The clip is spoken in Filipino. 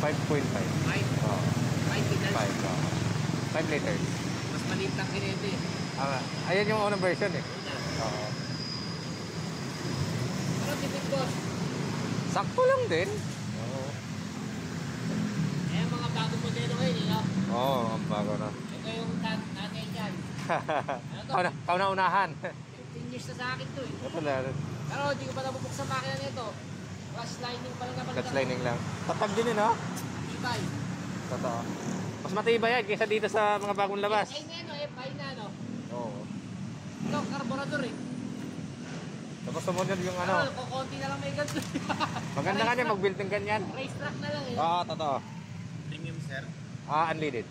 5.5. 5? Oo. 5 liters? 5, oo. 5 liters. Mas maliit lang kinete. Ayan yung unang version eh. Oo. Ano tipid boss? Sakto lang din. Oo. Eh, mga bagong modelo ngayon, eh, no? Oo, ang bago na. Ito yung nanay dyan. Ano to? Kauna-unahan. 15 years na sa akin to, eh. Ito na. Pero hindi ko pa nabubuksan makina nito. Clutch lining pa lang naman. Clutch lining lang. Tatag din yun, no? Ibay. Totoo. Mas matibay yan kaysa dito sa mga bagong labas. Ay na, no? FI na, no? Oo. Ito, carburetor, eh. Tapos sumunod yung ano. Kukunti na lang may ganito. Maganda nga niya mag-build ng ganyan. Race track na lang, eh. Oo, totoo. Premium, sir. Unleaded.